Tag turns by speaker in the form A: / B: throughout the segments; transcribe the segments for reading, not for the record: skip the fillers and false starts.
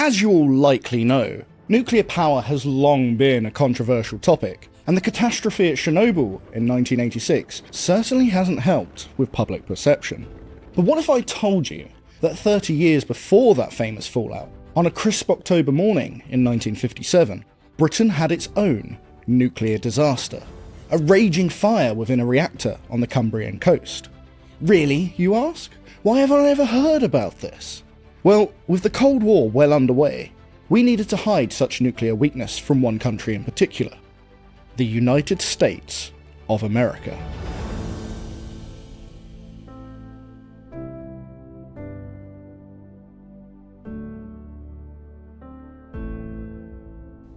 A: As you all likely know, nuclear power has long been a controversial topic, and the catastrophe at Chernobyl in 1986 certainly hasn't helped with public perception. But what if I told you that 30 years before that famous fallout, on a crisp October morning in 1957, Britain had its own nuclear disaster? A raging fire within a reactor on the Cumbrian coast. Really, you ask? Why have I never heard about this? Well, with the Cold War well underway, we needed to hide such nuclear weakness from one country in particular: the United States of America.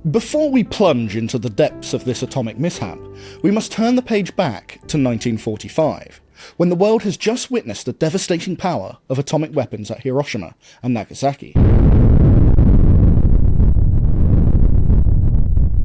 A: Before we plunge into the depths of this atomic mishap, we must turn the page back to 1945, when the world has just witnessed the devastating power of atomic weapons at Hiroshima and Nagasaki.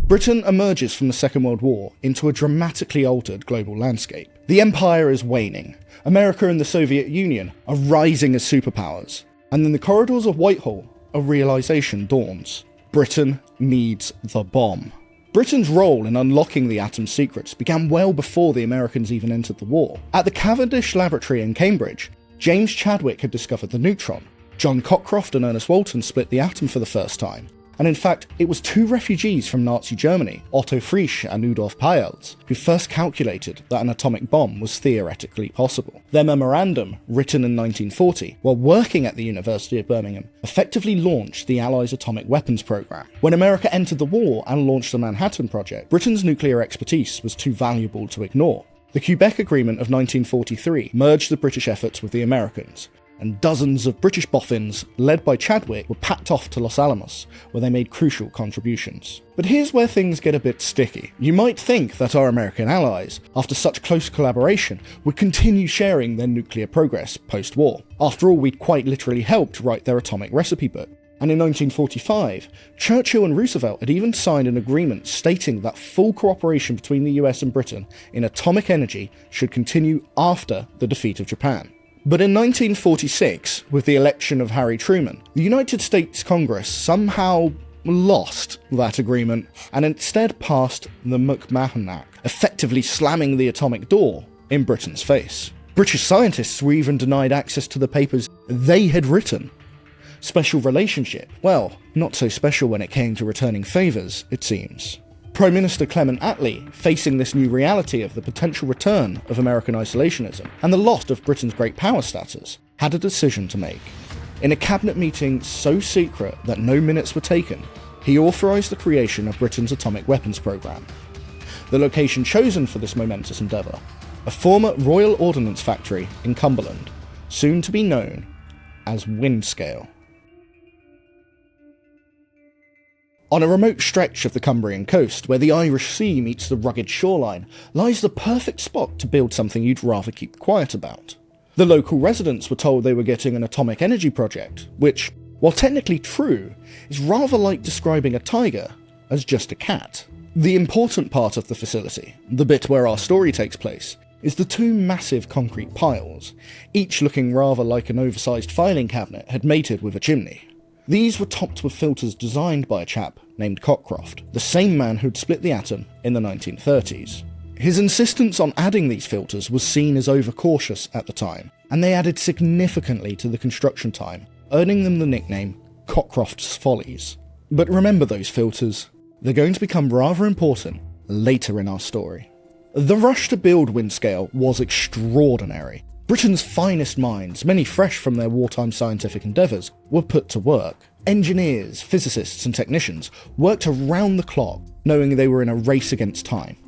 A: Britain emerges from the Second World War into a dramatically altered global landscape. The empire is waning, America and the Soviet Union are rising as superpowers, and in the corridors of Whitehall, a realization dawns. Britain needs the bomb. Britain's role in unlocking the atom's secrets began well before the Americans even entered the war. At the Cavendish Laboratory in Cambridge, James Chadwick had discovered the neutron. John Cockcroft and Ernest Walton split the atom for the first time. And in fact, it was two refugees from Nazi Germany, Otto Frisch and Rudolf Peierls, who first calculated that an atomic bomb was theoretically possible. Their memorandum, written in 1940, while working at the University of Birmingham, effectively launched the Allies' atomic weapons program. When America entered the war and launched the Manhattan Project, Britain's nuclear expertise was too valuable to ignore. The Quebec Agreement of 1943 merged the British efforts with the Americans, and dozens of British boffins, led by Chadwick, were packed off to Los Alamos, where they made crucial contributions. But here's where things get a bit sticky. You might think that our American allies, after such close collaboration, would continue sharing their nuclear progress post-war. After all, we'd quite literally helped write their atomic recipe book. And in 1945, Churchill and Roosevelt had even signed an agreement stating that full cooperation between the US and Britain in atomic energy should continue after the defeat of Japan. But in 1946, with the election of Harry Truman, the United States Congress somehow lost that agreement and instead passed the McMahon Act, effectively slamming the atomic door in Britain's face. British scientists were even denied access to the papers they had written. Special relationship? Well, not so special when it came to returning favours, it seems. Prime Minister Clement Attlee, facing this new reality of the potential return of American isolationism and the loss of Britain's great power status, had a decision to make. In a cabinet meeting so secret that no minutes were taken, he authorised the creation of Britain's atomic weapons programme. The location chosen for this momentous endeavour, a former Royal Ordnance factory in Cumberland, soon to be known as Windscale. On a remote stretch of the Cumbrian coast, where the Irish Sea meets the rugged shoreline, lies the perfect spot to build something you'd rather keep quiet about. The local residents were told they were getting an atomic energy project, which, while technically true, is rather like describing a tiger as just a cat. The important part of the facility, the bit where our story takes place, is the two massive concrete piles, each looking rather like an oversized filing cabinet had mated with a chimney. These were topped with filters designed by a chap named Cockcroft, the same man who'd split the atom in the 1930s. His insistence on adding these filters was seen as overcautious at the time, and they added significantly to the construction time, earning them the nickname Cockcroft's Follies. But remember those filters, they're going to become rather important later in our story. The rush to build Windscale was extraordinary. Britain's finest minds, many fresh from their wartime scientific endeavours, were put to work. Engineers, physicists and technicians worked around the clock, knowing they were in a race against time.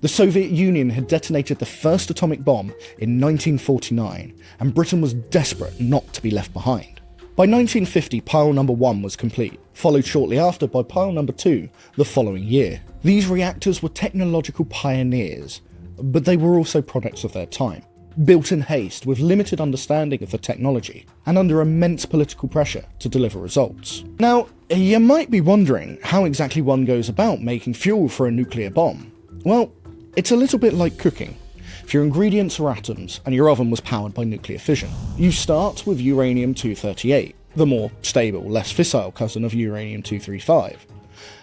A: The Soviet Union had detonated the first atomic bomb in 1949, and Britain was desperate not to be left behind. By 1950, pile number 1 was complete, followed shortly after by pile number 2 the following year. These reactors were technological pioneers, but they were also products of their time. Built in haste with limited understanding of the technology and under immense political pressure to deliver results. Now, you might be wondering how exactly one goes about making fuel for a nuclear bomb. Well, it's a little bit like cooking. If your ingredients are atoms and your oven was powered by nuclear fission, you start with uranium-238. the more stable, less fissile cousin of uranium-235.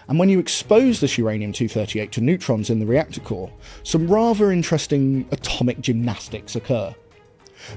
A: And when you expose this uranium-238 to neutrons in the reactor core, some rather interesting atomic gymnastics occur.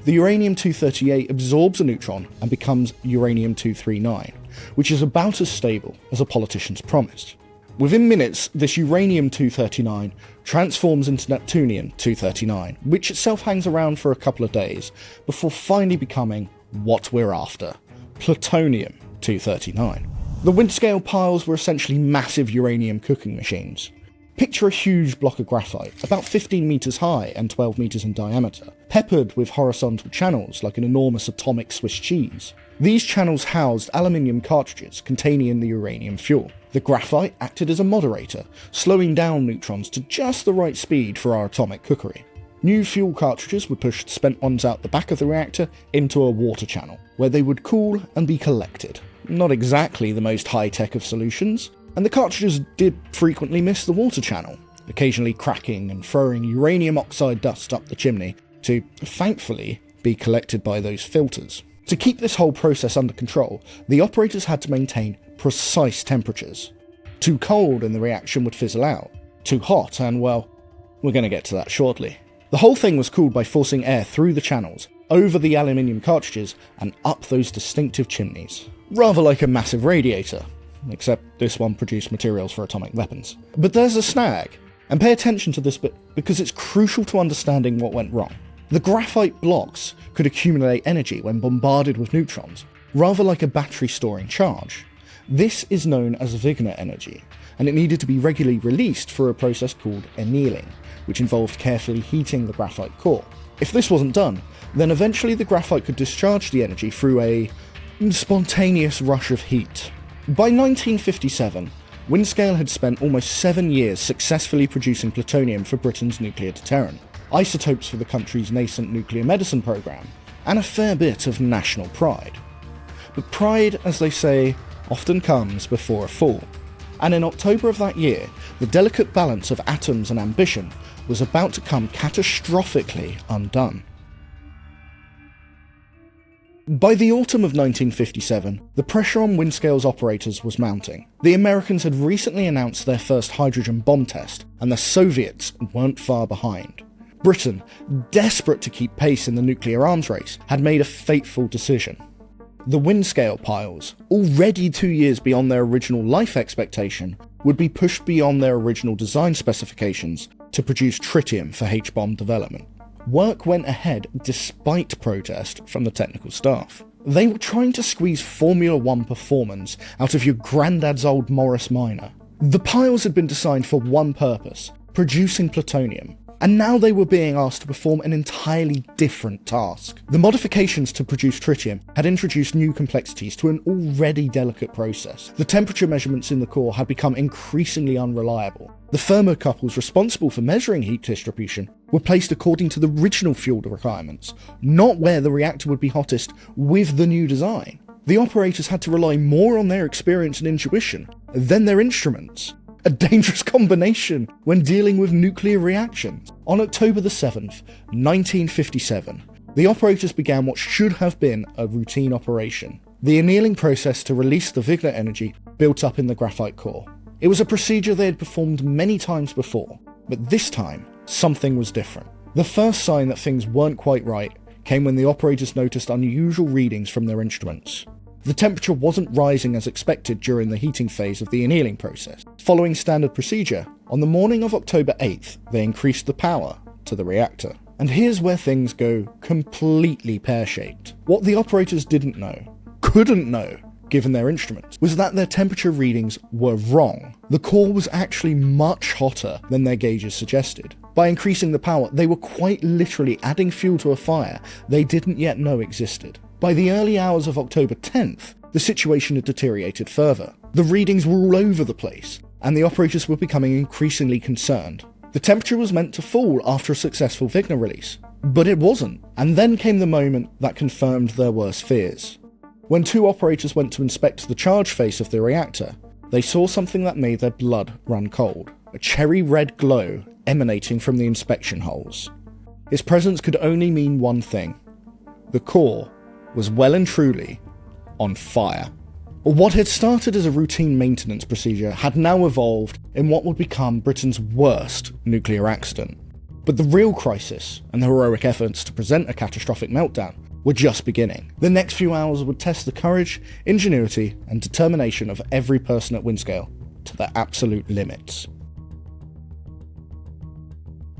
A: The uranium-238 absorbs a neutron and becomes uranium-239, which is about as stable as a politician's promised. Within minutes, this uranium-239 transforms into Neptunium-239, which itself hangs around for a couple of days, before finally becoming what we're after, plutonium-239. The Windscale piles were essentially massive uranium cooking machines. Picture a huge block of graphite, about 15 metres high and 12 metres in diameter, peppered with horizontal channels like an enormous atomic Swiss cheese. These channels housed aluminium cartridges containing the uranium fuel. The graphite acted as a moderator, slowing down neutrons to just the right speed for our atomic cookery. New fuel cartridges would push the spent ones out the back of the reactor into a water channel, where they would cool and be collected. Not exactly the most high-tech of solutions, and the cartridges did frequently miss the water channel, occasionally cracking and throwing uranium oxide dust up the chimney to, thankfully, be collected by those filters. To keep this whole process under control, the operators had to maintain precise temperatures. Too cold and the reaction would fizzle out. Too hot and, well, we're going to get to that shortly. The whole thing was cooled by forcing air through the channels, over the aluminium cartridges, and up those distinctive chimneys. Rather like a massive radiator, except this one produced materials for atomic weapons. But there's a snag, and pay attention to this bit because it's crucial to understanding what went wrong. The graphite blocks could accumulate energy when bombarded with neutrons, rather like a battery storing charge. This is known as Wigner energy, and it needed to be regularly released through a process called annealing, which involved carefully heating the graphite core. If this wasn't done, then eventually the graphite could discharge the energy through a spontaneous rush of heat. By 1957, Windscale had spent almost 7 years successfully producing plutonium for Britain's nuclear deterrent, isotopes for the country's nascent nuclear medicine program, and a fair bit of national pride. But pride, as they say, often comes before a fall, and in October of that year, the delicate balance of atoms and ambition was about to come catastrophically undone. By the autumn of 1957, the pressure on Windscale's operators was mounting. The Americans had recently announced their first hydrogen bomb test, and the Soviets weren't far behind. Britain, desperate to keep pace in the nuclear arms race, had made a fateful decision. The Windscale piles, already 2 years beyond their original life expectation, would be pushed beyond their original design specifications to produce tritium for H-bomb development. Work went ahead despite protest from the technical staff. They were trying to squeeze Formula 1 performance out of your granddad's old Morris Minor. The piles had been designed for one purpose, producing plutonium, and now they were being asked to perform an entirely different task. The modifications to produce tritium had introduced new complexities to an already delicate process. The temperature measurements in the core had become increasingly unreliable. The thermocouples responsible for measuring heat distribution were placed according to the original fuel requirements, not where the reactor would be hottest with the new design. The operators had to rely more on their experience and intuition than their instruments. A dangerous combination when dealing with nuclear reactions. On October the 7th, 1957, the operators began what should have been a routine operation. The annealing process to release the Wigner energy built up in the graphite core. It was a procedure they had performed many times before, but this time, something was different. The first sign that things weren't quite right came when the operators noticed unusual readings from their instruments. The temperature wasn't rising as expected during the heating phase of the annealing process. Following standard procedure, on the morning of October 8th, they increased the power to the reactor. And here's where things go completely pear-shaped. What the operators didn't know, couldn't know, given their instruments, was that their temperature readings were wrong. The core was actually much hotter than their gauges suggested. By increasing the power, they were quite literally adding fuel to a fire they didn't yet know existed. By the early hours of October 10th, the situation had deteriorated further. The readings were all over the place, and the operators were becoming increasingly concerned. The temperature was meant to fall after a successful Wigner release, but it wasn't. And then came the moment that confirmed their worst fears. When two operators went to inspect the charge face of the reactor, they saw something that made their blood run cold. A cherry red glow emanating from the inspection holes. Its presence could only mean one thing. The core was well and truly on fire. What had started as a routine maintenance procedure had now evolved in what would become Britain's worst nuclear accident. But the real crisis, and the heroic efforts to prevent a catastrophic meltdown, were just beginning. The next few hours would test the courage, ingenuity, and determination of every person at Windscale to their absolute limits.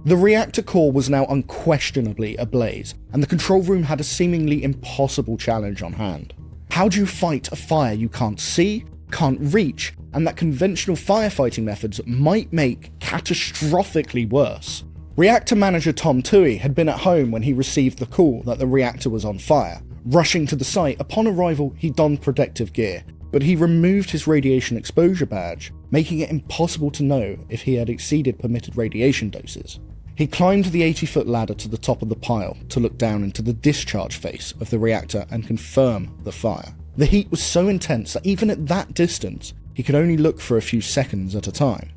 A: The reactor core was now unquestionably ablaze, and the control room had a seemingly impossible challenge on hand. How do you fight a fire you can't see, can't reach, and that conventional firefighting methods might make catastrophically worse? Reactor manager Tom Tuohy had been at home when he received the call that the reactor was on fire. Rushing to the site, upon arrival he donned protective gear, but he removed his radiation exposure badge, making it impossible to know if he had exceeded permitted radiation doses. He climbed the 80-foot ladder to the top of the pile to look down into the discharge face of the reactor and confirm the fire. The heat was so intense that even at that distance, he could only look for a few seconds at a time.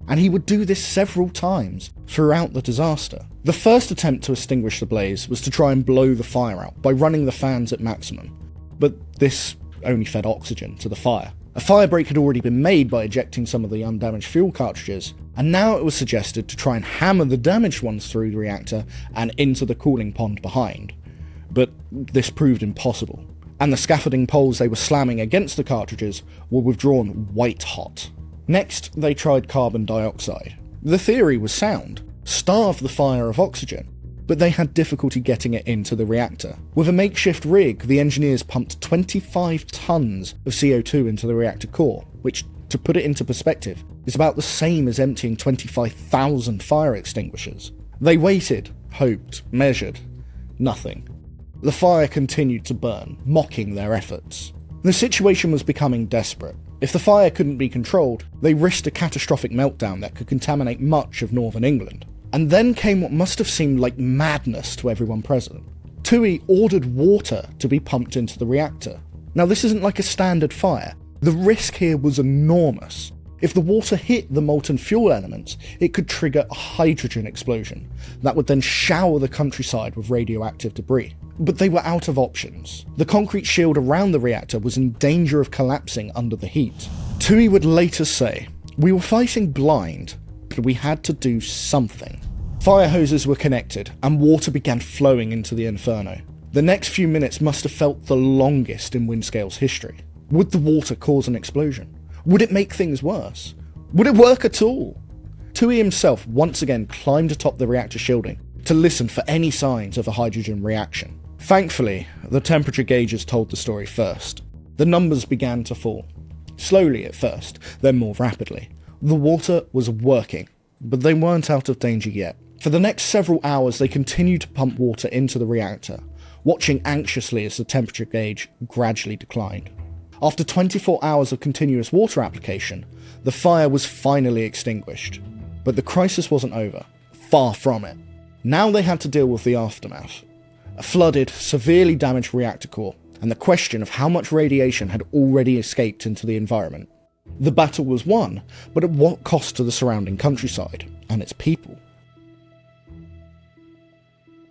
A: And he would do this several times throughout the disaster. The first attempt to extinguish the blaze was to try and blow the fire out by running the fans at maximum, but this only fed oxygen to the fire. A fire break had already been made by ejecting some of the undamaged fuel cartridges, and now it was suggested to try and hammer the damaged ones through the reactor and into the cooling pond behind. But this proved impossible, and the scaffolding poles they were slamming against the cartridges were withdrawn white hot. Next, they tried carbon dioxide. The theory was sound: starve the fire of oxygen, but they had difficulty getting it into the reactor. With a makeshift rig, the engineers pumped 25 tons of CO2 into the reactor core, which, to put it into perspective, is about the same as emptying 25,000 fire extinguishers. They waited, hoped, measured. Nothing. The fire continued to burn, mocking their efforts. The situation was becoming desperate. If the fire couldn't be controlled, they risked a catastrophic meltdown that could contaminate much of northern England. And then came what must have seemed like madness to everyone present. Tuohy ordered water to be pumped into the reactor. Now, this isn't like a standard fire. The risk here was enormous. If the water hit the molten fuel elements, it could trigger a hydrogen explosion that would then shower the countryside with radioactive debris. But they were out of options. The concrete shield around the reactor was in danger of collapsing under the heat. Tuohy would later say, "We were fighting blind, but we had to do something." Fire hoses were connected, and water began flowing into the inferno. The next few minutes must have felt the longest in Windscale's history. Would the water cause an explosion? Would it make things worse? Would it work at all? Tuohy himself once again climbed atop the reactor shielding to listen for any signs of a hydrogen reaction. Thankfully, the temperature gauges told the story first. The numbers began to fall. Slowly at first, then more rapidly. The water was working, but they weren't out of danger yet. For the next several hours, they continued to pump water into the reactor, watching anxiously as the temperature gauge gradually declined. After 24 hours of continuous water application, the fire was finally extinguished. But the crisis wasn't over. Far from it. Now they had to deal with the aftermath. A flooded, severely damaged reactor core, and the question of how much radiation had already escaped into the environment. The battle was won, but at what cost to the surrounding countryside and its people?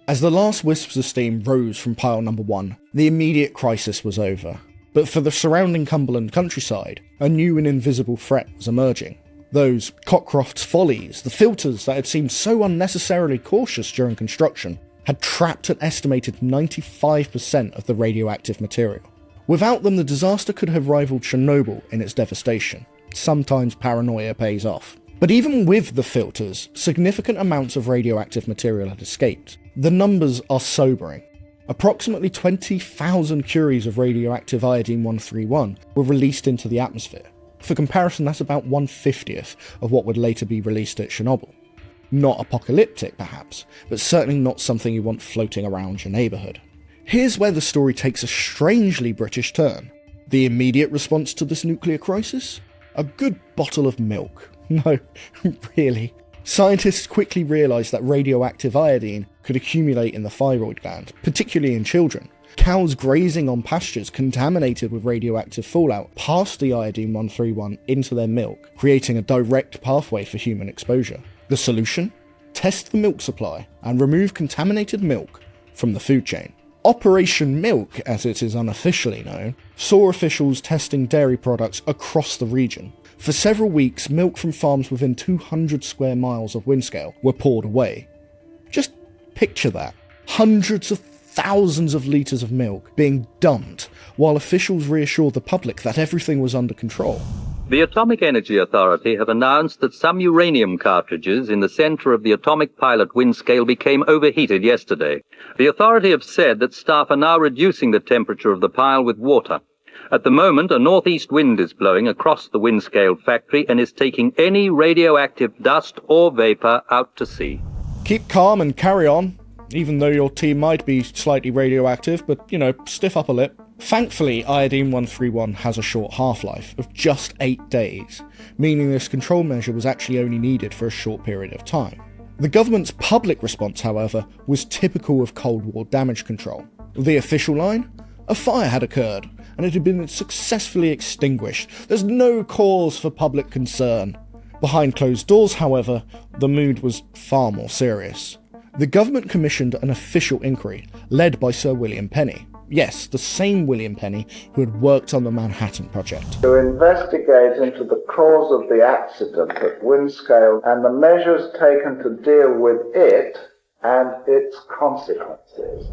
A: As the last wisps of steam rose from pile number 1, the immediate crisis was over. But for the surrounding Cumberland countryside, a new and invisible threat was emerging. Those Cockcroft's follies, the filters that had seemed so unnecessarily cautious during construction, had trapped an estimated 95% of the radioactive material. Without them, the disaster could have rivaled Chernobyl in its devastation. Sometimes paranoia pays off. But even with the filters, significant amounts of radioactive material had escaped. The numbers are sobering. Approximately 20,000 curies of radioactive iodine-131 were released into the atmosphere. For comparison, that's about 1/50th of what would later be released at Chernobyl. Not apocalyptic, perhaps, but certainly not something you want floating around your neighbourhood. Here's where the story takes a strangely British turn. The immediate response to this nuclear crisis? A good bottle of milk. No, really. Scientists quickly realised that radioactive iodine could accumulate in the thyroid gland, particularly in children. Cows grazing on pastures contaminated with radioactive fallout passed the iodine-131 into their milk, creating a direct pathway for human exposure. The solution? Test the milk supply and remove contaminated milk from the food chain. Operation Milk, as it is unofficially known, saw officials testing dairy products across the region. For several weeks, milk from farms within 200 square miles of Windscale were poured away. Just picture that. Hundreds of thousands of litres of milk being dumped, while officials reassured the public that everything was under control.
B: The Atomic Energy Authority have announced that some uranium cartridges in the centre of the atomic pilot Windscale became overheated yesterday. The authority have said that staff are now reducing the temperature of the pile with water. At the moment, a northeast wind is blowing across the Windscale factory and is taking any radioactive dust or vapour out to sea.
A: Keep calm and carry on, even though your team might be slightly radioactive, but, stiff upper lip. Thankfully, iodine-131 has a short half-life of just 8 days, meaning this control measure was actually only needed for a short period of time. The government's public response, however, was typical of Cold War damage control. The official line? A fire had occurred, and it had been successfully extinguished. There's no cause for public concern. Behind closed doors, however, the mood was far more serious. The government commissioned an official inquiry, led by Sir William Penny. Yes, the same William Penny who had worked on the Manhattan Project.
C: To investigate into the cause of the accident at Windscale and the measures taken to deal with it and its consequences.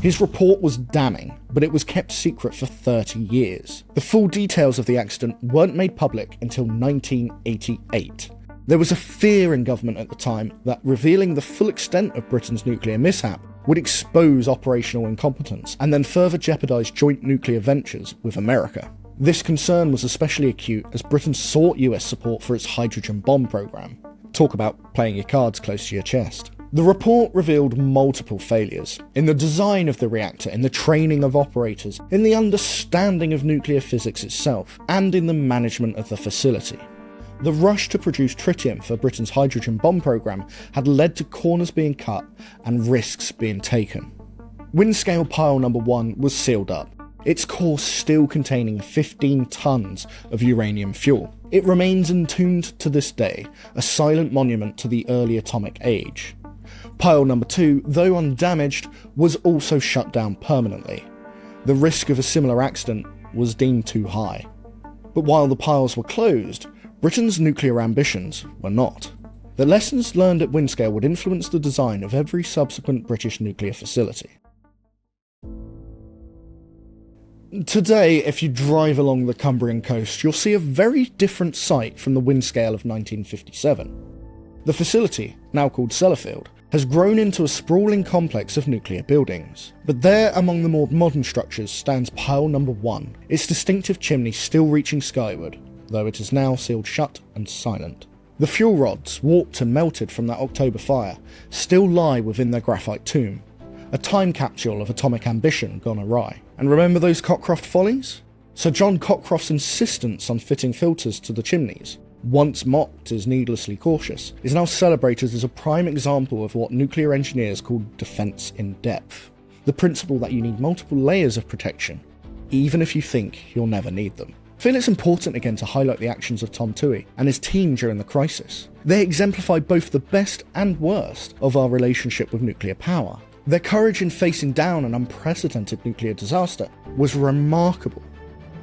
A: His report was damning, but it was kept secret for 30 years. The full details of the accident weren't made public until 1988. There was a fear in government at the time that revealing the full extent of Britain's nuclear mishap would expose operational incompetence and then further jeopardise joint nuclear ventures with America. This concern was especially acute as Britain sought US support for its hydrogen bomb programme. Talk about playing your cards close to your chest. The report revealed multiple failures in the design of the reactor, in the training of operators, in the understanding of nuclear physics itself, and in the management of the facility. The rush to produce tritium for Britain's hydrogen bomb programme had led to corners being cut and risks being taken. Windscale Pile No. 1 was sealed up, its core still containing 15 tons of uranium fuel. It remains entombed to this day, a silent monument to the early atomic age. Pile No. 2, though undamaged, was also shut down permanently. The risk of a similar accident was deemed too high. But while the piles were closed, Britain's nuclear ambitions were not. The lessons learned at Windscale would influence the design of every subsequent British nuclear facility. Today, if you drive along the Cumbrian coast, you'll see a very different sight from the Windscale of 1957. The facility, now called Sellafield, has grown into a sprawling complex of nuclear buildings. But there, among the more modern structures, stands Pile No. 1, its distinctive chimney still reaching skyward, though it is now sealed shut and silent. The fuel rods, warped and melted from that October fire, still lie within their graphite tomb, a time capsule of atomic ambition gone awry. And remember those Cockcroft follies? Sir John Cockcroft's insistence on fitting filters to the chimneys, once mocked as needlessly cautious, is now celebrated as a prime example of what nuclear engineers call defence in depth. The principle that you need multiple layers of protection, even if you think you'll never need them. I feel it's important again to highlight the actions of Tom Tuohy and his team during the crisis. They exemplify both the best and worst of our relationship with nuclear power. Their courage in facing down an unprecedented nuclear disaster was remarkable.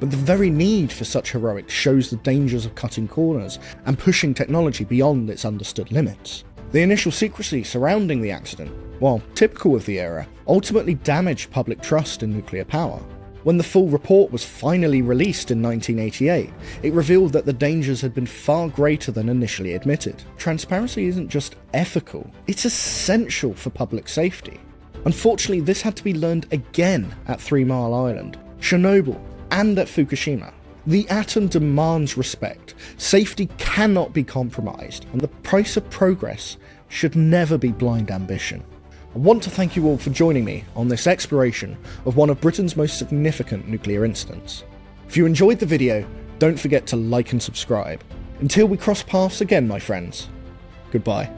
A: But the very need for such heroics shows the dangers of cutting corners and pushing technology beyond its understood limits. The initial secrecy surrounding the accident, while typical of the era, ultimately damaged public trust in nuclear power. When the full report was finally released in 1988, it revealed that the dangers had been far greater than initially admitted. Transparency isn't just ethical, it's essential for public safety. Unfortunately, this had to be learned again at 3 Mile Island, Chernobyl, and at Fukushima. The atom demands respect. Safety cannot be compromised, and the price of progress should never be blind ambition. I want to thank you all for joining me on this exploration of one of Britain's most significant nuclear incidents. If you enjoyed the video, don't forget to like and subscribe. Until we cross paths again, my friends, goodbye.